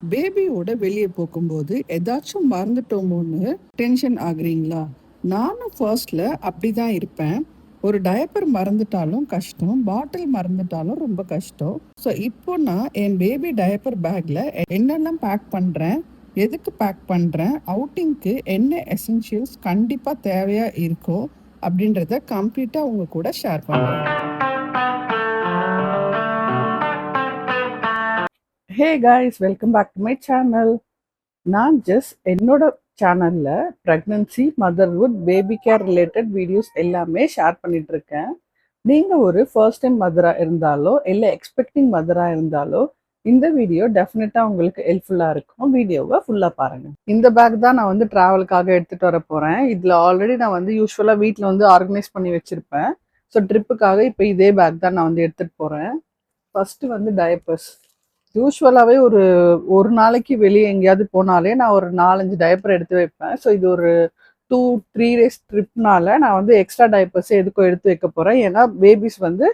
பேபியோட வெளியே போகும்போது ஏதாச்சும் மறந்துட்டோமோன்னு டென்ஷன் ஆகுறீங்களா? நானும் ஃபர்ஸ்ட்ல அப்படிதான் இருப்பேன். ஒரு டயப்பர் மறந்துட்டாலும் கஷ்டம், பாட்டில் மறந்துட்டாலும் ரொம்ப கஷ்டம். ஸோ இப்போ நான் என் பேபி டயப்பர் பேக்ல என்னெல்லாம் பேக் பண்றேன், எதுக்கு பேக் பண்றேன், அவுட்டிங்க்கு என்ன எசென்ஷியல்ஸ் கண்டிப்பா தேவையா இருக்கோ அப்படின்றத கம்ப்ளீட்டா உங்க கூட ஷேர் பண்றேன். Hey guys, welcome back to my channel. நான் ஜஸ்ட் என்னோட சேனல்ல pregnancy, motherhood, baby care related videos எல்லாமே ஷேர் பண்ணிட்டு இருக்கேன். நீங்க ஒரு ஃபர்ஸ்ட் டைம் மதரா இருந்தாலோ இல்லை எக்ஸ்பெக்டிங் மதரா இருந்தாலோ இந்த வீடியோ டெஃபினட்டா உங்களுக்கு ஹெல்ப்ஃபுல்லா இருக்கும். வீடியோவை ஃபுல்லா பாருங்க. இந்த பேக் தான் நான் வந்து டிராவலுக்காக எடுத்துட்டு வர போறேன். இதுல ஆல்ரெடி நான் வந்து யூஸ்வலா வீட்டில் வந்து ஆர்கனைஸ் பண்ணி வச்சிருப்பேன். ஸோ ட்ரிப்புக்காக இப்போ இதே பேக் தான் நான் வந்து எடுத்துட்டு போறேன். ஃபர்ஸ்ட் வந்து டயப்பர்ஸ். யூஸ்வலாகவே ஒரு ஒரு நாளைக்கு வெளியே எங்கேயாவது போனாலே நான் ஒரு 4-5 டயப்பர் எடுத்து வைப்பேன். ஸோ இது ஒரு 2-3 டேஸ் ட்ரிப்னால நான் வந்து எக்ஸ்ட்ரா டயப்பர்ஸ் எதுக்கும் எடுத்து வைக்க போகிறேன். ஏன்னா பேபிஸ் வந்து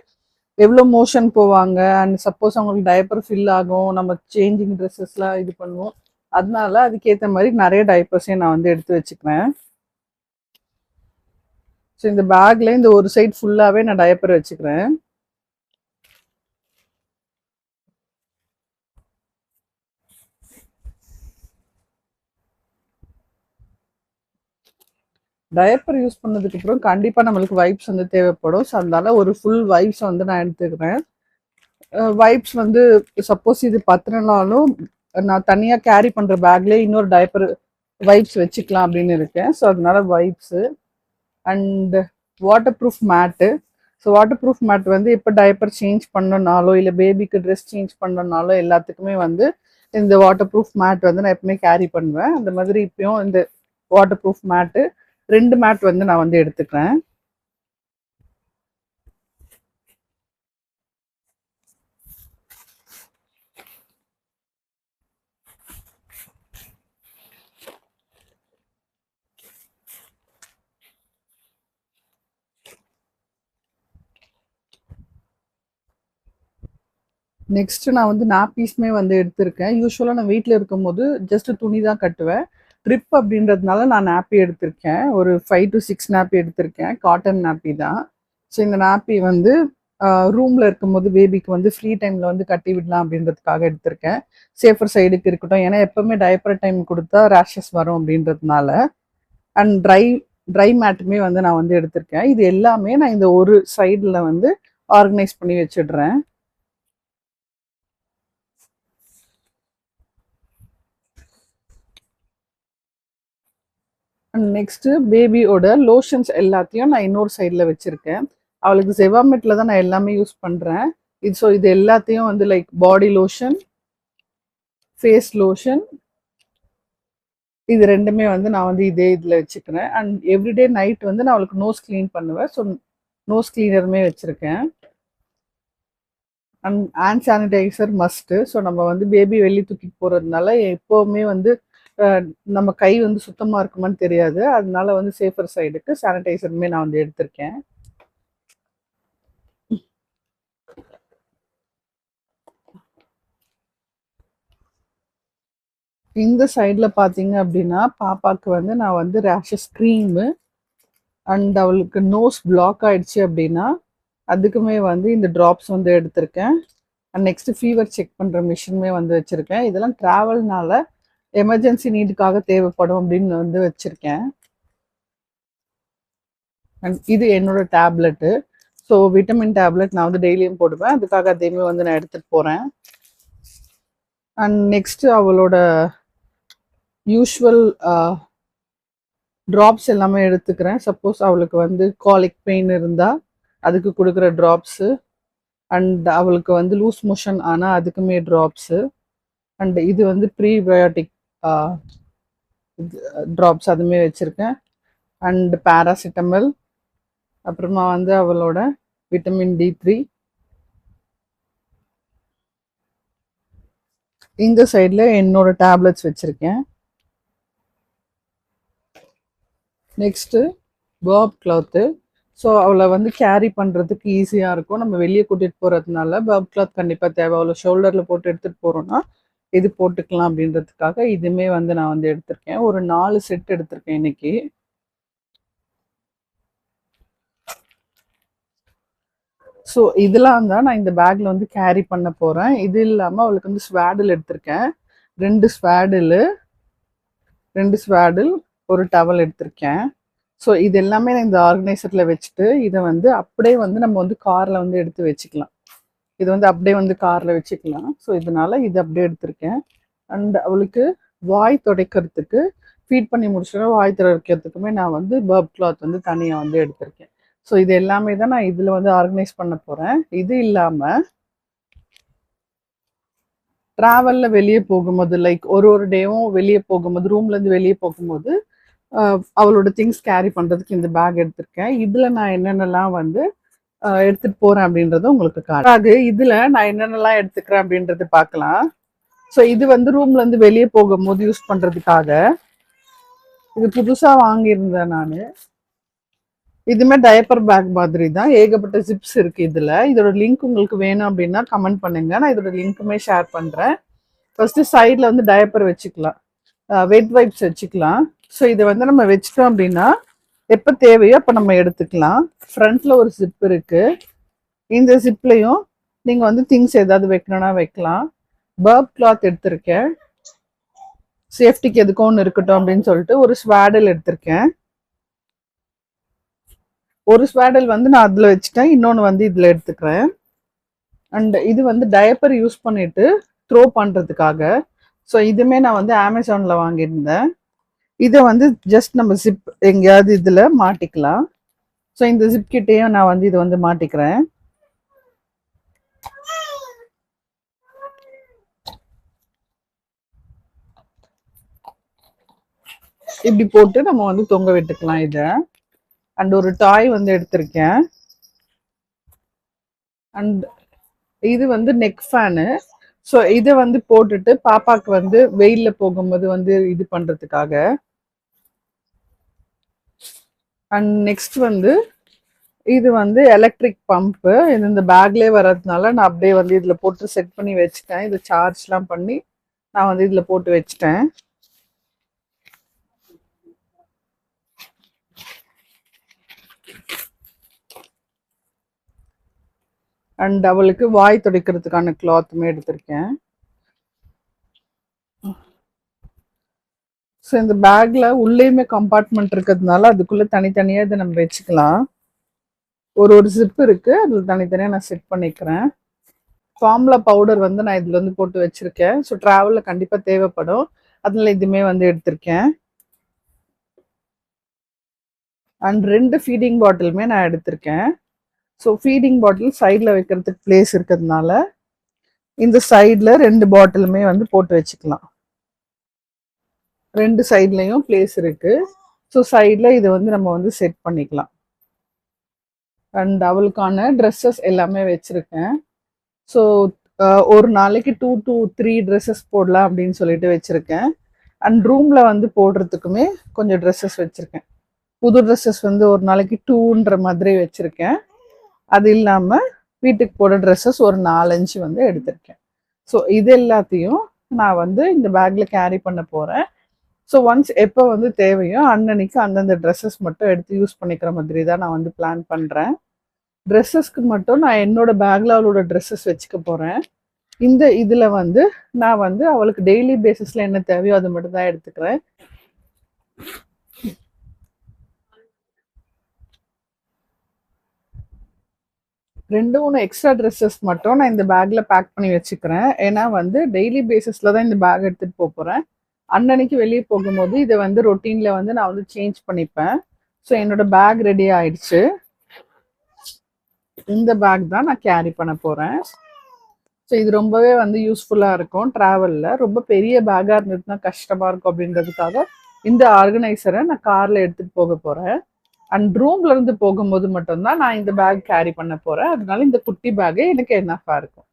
எவ்வளோ மோஷன் போவாங்க அண்ட் சப்போஸ் அவங்களுக்கு டயப்பர் ஃபில் ஆகும், நம்ம சேஞ்சிங் ட்ரெஸ்ஸஸ்லாம் இது பண்ணுவோம். அதனால அதுக்கேற்ற மாதிரி நிறைய டயப்பர்ஸையும் நான் வந்து எடுத்து வச்சுக்கிறேன். ஸோ இந்த பேக்ல இந்த ஒரு சைட் ஃபுல்லாகவே நான் டயப்பர் வச்சுக்கிறேன். டயப்பர் யூஸ் பண்ணதுக்கு அப்புறம் கண்டிப்பா நம்மளுக்கு வைப்ஸ் வந்து தேவைப்படும். ஸோ அதனால ஒரு ஃபுல் வைப்ஸ் வந்து நான் எடுத்துக்கிறேன். வைப்ஸ் வந்து சப்போஸ் இது பத்தினாலும் நான் தனியா கேரி பண்ற பேக்லயே இன்னொரு டயப்பர் வைப்ஸ் வச்சுக்கலாம் அப்படின்னு இருக்கேன். ஸோ அதனால wipes and waterproof mat. So waterproof mat வந்து இப்போ டயப்பர் சேஞ்ச் பண்ணனாலோ இல்லை பேபிக்கு ட்ரெஸ் சேஞ்ச் பண்ணனாலோ எல்லாத்துக்குமே வந்து இந்த வாட்டர் ப்ரூஃப் மேட் வந்து நான் எப்பவுமே கேரி பண்ணுவேன். அந்த மாதிரி இப்பயும் இந்த வாட்டர் ப்ரூஃப் மேட்டு 2 மேட் வந்து நான் வந்து எடுத்துக்கிறேன். நெக்ஸ்ட் நான் வந்து நாப்பீஸ்மே வந்து எடுத்திருக்கேன். யூஸ்வலாக நான் வீட்டில் இருக்கும்போது ஜஸ்ட் துணி தான் கட்டுவேன். ட்ரிப் அப்படின்றதுனால நான் நாப்பி எடுத்திருக்கேன். ஒரு 5 to 6 நாப்பி எடுத்திருக்கேன். காட்டன் நாப்பி தான். ஸோ இந்த நாப்பி வந்து ரூமில் இருக்கும்போது பேபிக்கு வந்து ஃப்ரீ டைமில் வந்து கட்டி விடலாம் அப்படின்றதுக்காக எடுத்திருக்கேன். சேஃபர் சைடுக்கு இருக்கட்டும். ஏன்னா எப்பவுமே டயப்பர் டைம் கொடுத்தா ரேஷஸ் வரும் அப்படின்றதுனால. அண்ட் ட்ரை மேட்டுமே வந்து நான் வந்து எடுத்திருக்கேன். இது எல்லாமே நான் இந்த ஒரு சைடில் வந்து ஆர்கனைஸ் பண்ணி வச்சிடுறேன். அண்ட் நெக்ஸ்ட்டு பேபியோட லோஷன்ஸ் எல்லாத்தையும் நான் இன்னொரு சைடில் வச்சுருக்கேன். அவளுக்கு செவாமெட்டில் தான் நான் எல்லாமே யூஸ் பண்ணுறேன். இது எல்லாத்தையும் வந்து like body lotion, face lotion, இது ரெண்டுமே வந்து நான் வந்து இதே இதில் வச்சுக்கிறேன். அண்ட் எவ்ரிடே நைட் வந்து நான் அவளுக்கு நோஸ் க்ளீன் பண்ணுவேன். ஸோ நோஸ் க்ளீனருமே வச்சுருக்கேன். And hand sanitiser must. So நம்ம வந்து பேபி வெளியே தூக்கிட்டு போகிறதுனால எப்போவுமே வந்து நம்ம கை வந்து சுத்தமாக இருக்குமான்னு தெரியாது. அதனால வந்து சேஃபர் சைடுக்கு சானிடைசருமே நான் வந்து எடுத்திருக்கேன். இந்த சைடில் பார்த்தீங்க அப்படின்னா பாப்பாவுக்கு வந்து நான் வந்து ரேஷஸ் க்ரீமு அண்ட் அவளுக்கு நோஸ் பிளாக் ஆயிடுச்சு அப்படின்னா அதுக்குமே வந்து இந்த ட்ராப்ஸ் வந்து எடுத்திருக்கேன். அண்ட் நெக்ஸ்ட்டு ஃபீவர் செக் பண்ணுற மிஷினுமே வந்து வச்சுருக்கேன். இதெல்லாம் ட்ராவல்னால எமர்ஜென்சி நீடுக்காக தேவைப்படும் அப்படின்னு வந்து வச்சுருக்கேன். அண்ட் இது என்னோட டேப்லெட்டு. ஸோ விட்டமின் டேப்லெட் நான் வந்து டெய்லியும் போடுவேன். அதுக்காக அதையுமே வந்து நான் எடுத்துகிட்டு போகிறேன். அண்ட் நெக்ஸ்ட்டு அவளோட யூஷுவல் ட்ராப்ஸ் எல்லாமே எடுத்துக்கிறேன். சப்போஸ் அவளுக்கு வந்து காலிக் பெயின் இருந்தால் அதுக்கு கொடுக்குற ட்ராப்ஸு அண்ட் அவளுக்கு வந்து லூஸ் மோஷன் ஆனால் அதுக்குமே ட்ராப்ஸு அண்ட் இது வந்து ப்ரீபயோட்டிக் ட்ராப்ஸ் அதுவுமே வச்சுருக்கேன். அண்ட் பேராசிட்டமல், அப்புறமா வந்து அவளோட விட்டமின் D3. இந்த சைடில் என்னோட டேப்லெட்ஸ் வச்சுருக்கேன். Next பர்ப் cloth. ஸோ அவளை வந்து கேரி பண்ணுறதுக்கு ஈஸியாக இருக்கும். நம்ம வெளியே கூட்டிகிட்டு போகிறதுனால பர்ப் கிளாத் கண்டிப்பாக தேவை. அவளை ஷோல்டரில் போட்டு எடுத்துகிட்டு போகிறோன்னா இது போட்டுக்கலாம் அப்படின்றதுக்காக இதுவுமே வந்து நான் வந்து எடுத்திருக்கேன். ஒரு 4 செட் எடுத்திருக்கேன் இன்னைக்கு. ஸோ இதெல்லாம் தான் நான் இந்த பேக்ல வந்து கேரி பண்ண போறேன். இது இல்லாம அவளுக்கு வந்து ஸ்வாடில் எடுத்திருக்கேன். 2 ஸ்வாடில் ஒரு டவல் எடுத்திருக்கேன். ஸோ இது எல்லாமே நான் இந்த ஆர்கனைசர்ல வச்சுட்டு இதை வந்து அப்படியே வந்து நம்ம வந்து கார்ல வந்து எடுத்து வச்சுக்கலாம். இது வந்து அப்படியே வந்து கார்ல வச்சுக்கலாம். ஸோ இதனால இது அப்படியே எடுத்திருக்கேன். அண்ட் அவளுக்கு வாய் துடைக்கிறதுக்கு ஃபீட் பண்ணி முடிச்சுட்டு வாய் துடைக்கிறதுக்குமே நான் வந்து பர்ப் கிளாத் வந்து தனியாக வந்து எடுத்திருக்கேன். ஸோ இது எல்லாமே தான் நான் இதில் வந்து ஆர்கனைஸ் பண்ண போகிறேன். இது இல்லாமல் ட்ராவலில் வெளியே போகும்போது லைக் ஒரு டேவும் வெளியே போகும்போது ரூம்லேருந்து வெளியே போகும்போது அவளோட திங்ஸ் கேரி பண்ணுறதுக்கு இந்த பேக் எடுத்திருக்கேன். இதில் நான் என்னென்னலாம் வந்து எடுத்துகிட்டு போகிறேன் அப்படின்றத உங்களுக்கு காட்டு. இதில் நான் என்னென்னலாம் எடுத்துக்கிறேன் அப்படின்றது பார்க்கலாம். ஸோ இது வந்து ரூம்லேருந்து வெளியே போகும்போது யூஸ் பண்ணுறதுக்காக இது புதுசாக வாங்கியிருந்தேன் நான். இதுமே டயப்பர் பேக் மாதிரி தான். ஏகப்பட்ட ஜிப்ஸ் இருக்கு இதுல. இதோட லிங்க் உங்களுக்கு வேணும் அப்படின்னா கமெண்ட் பண்ணுங்க. நான் இதோட லிங்க்குமே ஷேர் பண்றேன். ஃபர்ஸ்ட் சைட்ல வந்து டயப்பர் வச்சுக்கலாம், வெட் வைப்ஸ் வச்சுக்கலாம். ஸோ இதை வந்து நம்ம வச்சுட்டோம் அப்படின்னா எப்போ தேவையோ அப்போ நம்ம எடுத்துக்கலாம். ஃப்ரண்ட்ல ஒரு ஜிப் இருக்கு. இந்த ஜிப்லையும் நீங்க வந்து திங்ஸ் ஏதாவது வைக்கணும்னா வைக்கலாம். பர்ப் கிளாத் எடுத்திருக்கேன், சேஃப்டிக்கு எதுக்கும் ஒன்று இருக்கட்டும் அப்படின்னு சொல்லிட்டு. ஒரு ஸ்வாடல் எடுத்திருக்கேன். ஒரு ஸ்வாடல் வந்து நான் அதில் வச்சுட்டேன், இன்னொன்று வந்து இதில் எடுத்துக்கிறேன். அண்ட் இது வந்து டயப்பர் யூஸ் பண்ணிட்டு த்ரோ பண்ணுறதுக்காக. ஸோ இதுவுமே நான் வந்து அமேசானில் வாங்கியிருந்தேன். இதை வந்து ஜஸ்ட் நம்ம ஜிப் எங்கேயாவது இதில் மாட்டிக்கலாம். ஸோ இந்த ஜிப் கிட்டேயும் நான் வந்து இதை வந்து மாட்டிக்கிறேன். இப்படி போட்டு நம்ம வந்து தொங்க விட்டுக்கலாம் இதை. அண்ட் ஒரு டாய் வந்து எடுத்திருக்கேன். அண்ட் இது வந்து நெக் ஃபேனு. ஸோ இதை வந்து போட்டுட்டு பாப்பாவுக்கு வந்து வெயிலில் போகும்போது வந்து இது பண்ணுறதுக்காக. அண்ட் நெக்ஸ்ட் வந்து இது வந்து எலக்ட்ரிக் பம்பு. இது இந்த பேக்லேயே வர்றதுனால நான் அப்படியே வந்து இதில் போட்டு செட் பண்ணி வச்சுட்டேன். இது சார்ஜ்லாம் பண்ணி நான் வந்து இதில் போட்டு வச்சுட்டேன். அண்ட் அவளுக்கு வாய் துடைக்கிறதுக்கான கிளாத்துமே எடுத்திருக்கேன். ஸோ இந்த பேக்ல உள்ளேயுமே கம்பார்ட்மெண்ட் இருக்கிறதுனால அதுக்குள்ள தனித்தனியாக இதை நம்ம வச்சுக்கலாம். ஒரு ஜிப் இருக்கு, அதில் தனித்தனியாக நான் செட் பண்ணிக்கிறேன். ஃபார்முலா பவுடர் வந்து நான் இதில் வந்து போட்டு வச்சிருக்கேன். ஸோ ட்ராவலில் கண்டிப்பாக தேவைப்படும், அதில் இதுவுமே வந்து எடுத்திருக்கேன். அண்ட் 2 ஃபீடிங் பாட்டிலுமே நான் எடுத்திருக்கேன். ஸோ ஃபீடிங் பாட்டில் சைடில் வைக்கிறதுக்கு பிளேஸ் இருக்கிறதுனால இந்த சைடில் 2 பாட்டிலுமே வந்து போட்டு வச்சுக்கலாம். 2 சைட்லையும் பிளேஸ் இருக்கு. ஸோ சைடில் இதை வந்து நம்ம வந்து செட் பண்ணிக்கலாம். அண்ட் அவளுக்கான ட்ரெஸ்ஸஸ் எல்லாமே வச்சுருக்கேன். ஸோ ஒரு நாளைக்கு 2 to 3 ட்ரெஸ்ஸஸ் போடலாம் அப்படின்னு சொல்லிட்டு வச்சுருக்கேன். அண்ட் ரூமில் வந்து போடுறதுக்குமே கொஞ்சம் ட்ரெஸ்ஸஸ் வச்சுருக்கேன். புது ட்ரெஸ்ஸஸ் வந்து ஒரு நாளைக்கு 2ன்ற மாதிரி வச்சுருக்கேன். அது இல்லாமல் வீட்டுக்கு போட ட்ரெஸ்ஸஸ் ஒரு 4-5 வந்து எடுத்திருக்கேன். ஸோ இது எல்லாத்தையும் நான் வந்து இந்த பேக்கில் கேரி பண்ண போகிறேன். ஸோ ஒன்ஸ் எப்போ வந்து தேவையோ அன்னன்னைக்கு அந்தந்த ட்ரெஸ்ஸஸ் மட்டும் எடுத்து யூஸ் பண்ணிக்கிற மாதிரி தான் நான் வந்து பிளான் பண்ணுறேன். ட்ரெஸ்ஸஸ்க்கு மட்டும் நான் என்னோட பேக்கில் அவளோட ட்ரெஸ்ஸஸ் வச்சுக்க போகிறேன். இந்த இதில் வந்து நான் வந்து அவளுக்கு டெய்லி பேசிஸில் என்ன தேவையோ அது மட்டும் தான் எடுத்துக்கிறேன். ரெண்டு மூணு எக்ஸ்ட்ரா ட்ரெஸ்ஸஸ் மட்டும் நான் இந்த பேக்கில் பேக் பண்ணி வச்சுக்கிறேன். ஏன்னா வந்து டெய்லி பேசிஸில் தான் இந்த பேக் எடுத்துகிட்டு போக போகிறேன். அன்னன்னைக்கு வெளியே போகும்போது இதை வந்து ரொட்டீனில் வந்து நான் வந்து சேஞ்ச் பண்ணிப்பேன். ஸோ என்னோட பேக் ரெடி ஆயிடுச்சு. இந்த பேக் தான் நான் கேரி பண்ண போகிறேன். ஸோ இது ரொம்பவே வந்து யூஸ்ஃபுல்லாக இருக்கும் ட்ராவலில். ரொம்ப பெரிய பேக்காக இருந்ததுன்னா கஷ்டமாக இருக்கும் அப்படின்றதுக்காக இந்த ஆர்கனைசரை நான் காரில் எடுத்துகிட்டு போக போகிறேன். அண்ட் ரூம்லேருந்து போகும்போது மட்டும்தான் நான் இந்த பேக் கேரி பண்ண போகிறேன். அதனால இந்த குட்டி பேக்கே எனக்கு என்னஃபாக இருக்கும்.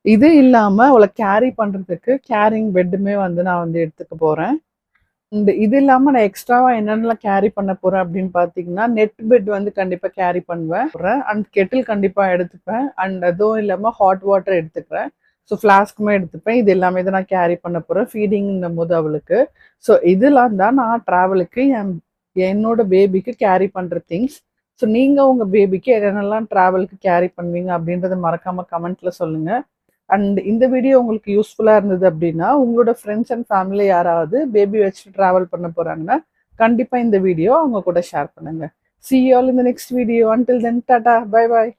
இது இல்லாமல் அவளை கேரி பண்ணுறதுக்கு கேரிங் பெட்டுமே வந்து நான் வந்து எடுத்துக்க போகிறேன். இது இல்லாமல் நான் எக்ஸ்ட்ராவாக என்னென்னலாம் கேரி பண்ண போகிறேன் அப்படின்னு பார்த்தீங்கன்னா நெட் பெட் வந்து கண்டிப்பாக கேரி பண்ணுவேன். அண்ட் கெட்டில் கண்டிப்பாக எடுத்துப்பேன். அண்ட் அதுவும் இல்லாமல் ஹாட் வாட்டர் எடுத்துக்கிறேன். ஸோ ஃப்ளாஸ்க்குமே எடுத்துப்பேன். இது எல்லாமே தான் நான் கேரி பண்ண போகிறேன் ஃபீடிங்னும் போது அவளுக்கு. ஸோ இதெல்லாம் தான் நான் ட்ராவலுக்கு என்னோட பேபிக்கு கேரி பண்ணுற திங்ஸ். ஸோ நீங்கள் உங்கள் பேபிக்கு என்னென்னலாம் ட்ராவலுக்கு கேரி பண்ணுவீங்க அப்படின்றத மறக்காமல் கமெண்ட்டில் சொல்லுங்கள். அண்ட் இந்த வீடியோ உங்களுக்கு யூஸ்ஃபுல்லாக இருந்தது அப்படின்னா உங்களோட ஃப்ரெண்ட்ஸ் அண்ட் ஃபேமிலி யாராவது பேபி வச்சுட்டு ட்ராவல் பண்ண போகிறாங்கன்னா கண்டிப்பாக இந்த வீடியோ அவங்க கூட ஷேர் பண்ணுங்கள். See you all in the next video. Until then, tata, bye bye.